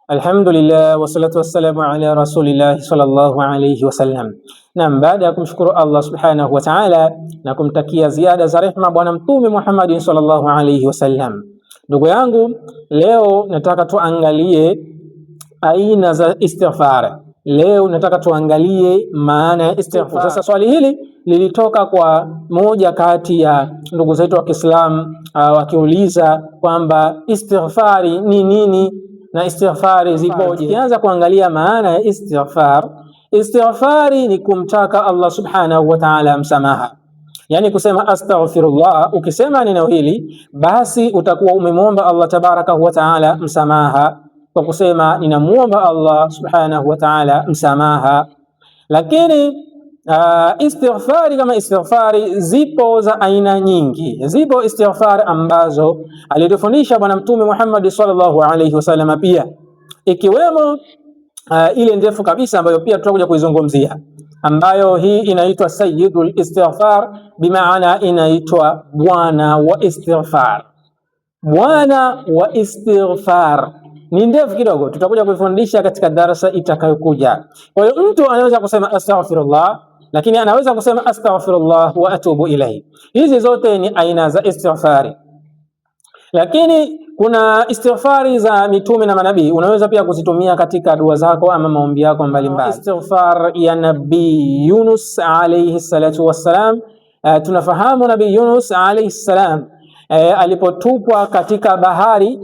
Alhamdulillah wassalatu wassalamu ala rasulillah sallallahu alayhi wasallam. Naam, baada ya kumshukuru Allah subhanahu wa ta'ala na kumtakia ziada za rehma bwana mtume Muhammad sallallahu alayhi wasallam, ndugu yangu, leo nataka tuangalie aina za istighfar. Leo nataka tuangalie maana ya istighfar. Sasa swali hili lilitoka kwa moja kati ya ndugu zetu wa Kiislamu wakiuliza kwamba istighfari ni nini na istighfari zipoje. Tukianza kuangalia maana ya istighfar, istighfari ni kumtaka Allah subhanahu wa ta'ala msamaha, yani kusema astaghfirullah. Ukisema neno hili, basi utakuwa umemwomba Allah tabaraka wa ta'ala msamaha kwa kusema ninamuomba Allah subhanahu wa ta'ala msamaha. Lakini istighfari kama istighfari zipo za aina nyingi. Zipo istighfar ambazo alitufundisha bwana mtume Muhammad sallallahu alayhi wasallam, pia ikiwemo ile ndefu kabisa ambayo pia tutakuja kuizungumzia, ambayo hii inaitwa sayyidul istighfar, bimaana inaitwa bwana wa istighfar. Bwana wa istighfar ni ndefu kidogo, tutakuja kuifundisha katika darasa itakayokuja. Kwa hiyo mtu anaweza kusema astaghfirullah, lakini anaweza kusema astaghfirullah wa atubu ilayhi. Hizi zote ni aina za istighfari. Lakini kuna istighfari za mitume na manabii, unaweza pia kuzitumia katika dua zako ama maombi yako mbalimbali. Istighfar ya Nabii Yunus alayhi salatu wassalam. Tunafahamu Nabii Yunus alayhi salam alipotupwa katika bahari,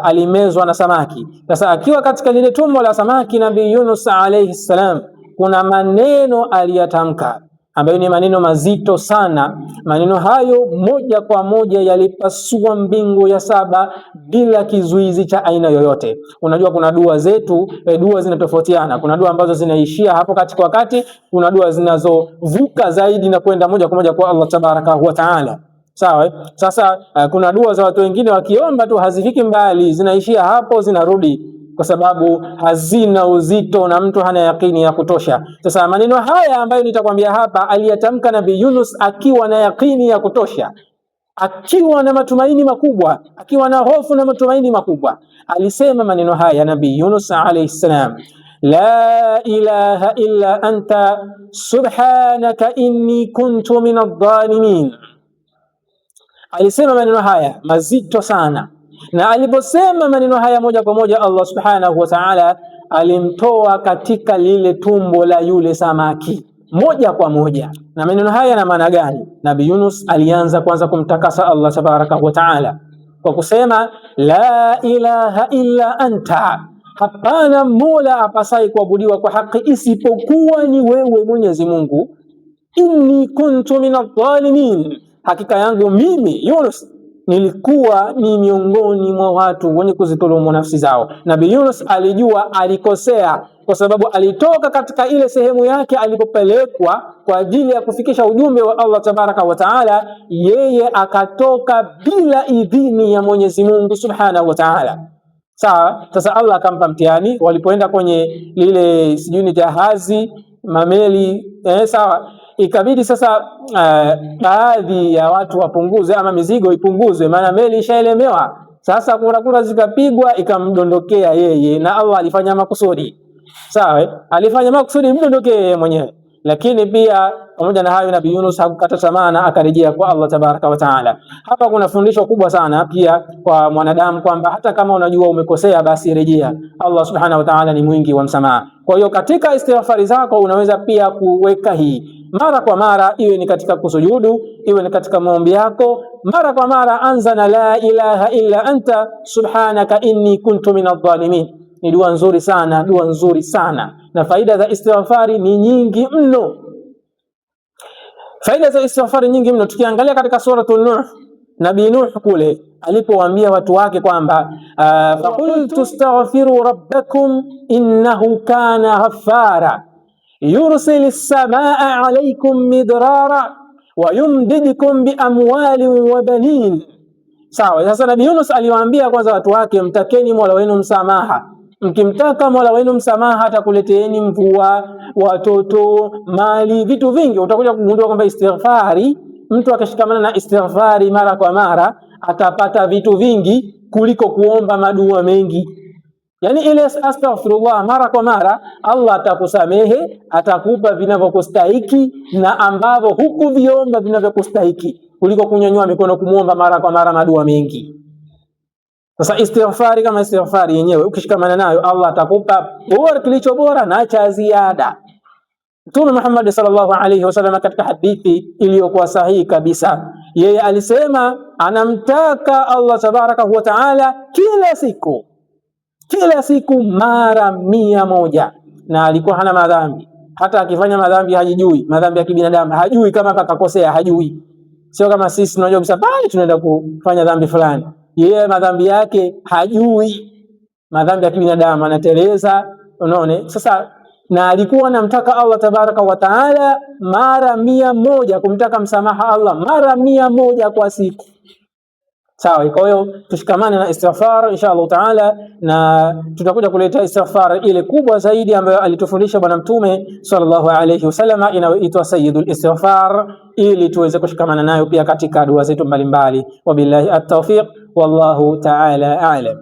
alimezwa na samaki. Sasa akiwa katika lile tumbo la samaki, Nabii Yunus alayhi salam, kuna maneno aliyatamka ambayo ni maneno mazito sana. Maneno hayo moja kwa moja yalipasua mbingu ya saba bila kizuizi cha aina yoyote. Unajua kuna dua zetu, dua zinatofautiana. Kuna dua ambazo zinaishia hapo katika wakati, kuna dua zinazovuka zaidi na kwenda moja kwa moja kwa Allah tabaraka wa taala. Sawa. Sasa kuna dua za watu wengine wakiomba tu hazifiki mbali, zinaishia hapo, zinarudi kwa sababu hazina uzito na mtu hana yakini ya kutosha. Sasa maneno haya ambayo nitakwambia hapa aliyatamka Nabii Yunus akiwa na yakini ya kutosha, akiwa na matumaini makubwa, akiwa na hofu na matumaini makubwa. Alisema maneno haya Nabii Yunus alayhi salam: la ilaha illa anta subhanaka inni kuntu minadh-dhalimin. Alisema maneno haya mazito sana, na aliposema maneno haya moja kwa moja Allah subhanahu wa ta'ala alimtoa katika lile tumbo la yule samaki moja kwa moja. Na maneno haya yana maana gani? Nabii Yunus alianza kwanza kumtakasa Allah tabaraka wa ta'ala kwa kusema la ilaha illa anta, hapana mola apasai kuabudiwa kwa haki isipokuwa ni wewe Mwenyezi Mungu. Inni kuntu minadh-dhalimin, hakika yangu mimi Yunus nilikuwa ni miongoni mwa watu wenye kuzidhulumu nafsi zao. Nabii Yunus alijua alikosea, kwa sababu alitoka katika ile sehemu yake alipopelekwa kwa ajili ya kufikisha ujumbe wa Allah tabaraka wa taala. Yeye akatoka bila idhini ya Mwenyezi Mungu subhanahu wa taala. Sawa. Sasa Allah akampa mtihani, walipoenda kwenye lile sijui jahazi mameli, sawa, ikabidi sasa baadhi ya watu wapunguze ama mizigo ipunguzwe, maana meli ishaelemewa. Sasa kura zikapigwa, ikamdondokea yeye, na Allah alifanya makusudi. Sawa, alifanya makusudi mdondokee yeye mwenyewe. Lakini pia pamoja na hayo Nabii Yunus hakukata tamaa na akarejea kwa Allah tabaraka wa taala. Hapa kuna fundisho kubwa sana pia kwa mwanadamu kwamba hata kama unajua umekosea, basi rejea. Allah subhanahu wa taala ni mwingi wa msamaha. Kwa hiyo katika istighfari zako unaweza pia kuweka hii mara kwa mara, iwe ni katika kusujudu, iwe ni katika maombi yako. Mara kwa mara anza na la ilaha illa anta subhanaka inni kuntu minadh-dhalimin. Ni dua nzuri sana, dua nzuri sana, na faida za istighfari ni nyingi mno. Faida za istighfari nyingi mno. Tukiangalia katika suratul Nuh, Nabii Nuh kule alipowaambia watu wake kwamba faqultu astaghfiru rabbakum innahu kana ghaffara yursilis samaa alaykum midrara wa yumdidukum bi amwalin wa banin. Sawa. Sasa Nabii Yunus aliwaambia kwanza watu wake, mtakeni Mola wenu msamaha. Mkimtaka Mola wenu msamaha atakuleteeni mvua, watoto, mali, vitu vingi. Utakuja kugundua kwamba istighfari, mtu akishikamana na istighfari mara kwa mara atapata vitu vingi kuliko kuomba madua mengi. Yani ile astaghfirullah mara kwa mara, Allah atakusamehe, atakupa vinavyokustahiki na ambavyo hukuviomba vinavyokustahiki, kuliko kunyanyua mikono kumuomba mara kwa mara madua mengi. Sasa istighfari kama istighfari yenyewe ukishikamana nayo, Allah atakupa bora, kilicho bora na cha ziada. Mtume Muhammad sallallahu alayhi wasallam katika hadithi iliyokuwa sahihi kabisa, yeye alisema anamtaka Allah tabaraka wa taala kila siku mara 100, na alikuwa hana madhambi. Hata akifanya madhambi hajijui, madhambi ya kibinadamu hajui, kama kakosea hajui. Sio kama sisi tunajua kabisa bali tunaenda kufanya dhambi fulani, yeye madhambi yake hajui, madhambi ya kibinadamu anateleza, unaone. Sasa na alikuwa anamtaka Allah tabaraka wa taala mara 100, kumtaka msamaha Allah mara 100 kwa siku. Sawa, kwa hiyo tushikamane na istighfar insha Allah taala, na tutakuja kuleta istighfar ile kubwa zaidi ambayo alitufundisha bwana Mtume sallallahu alayhi wasallam, inayoitwa sayyidul istighfar, ili tuweze kushikamana nayo pia katika dua zetu mbalimbali. Wabillahi at-tawfiq, wallahu taala a'lam.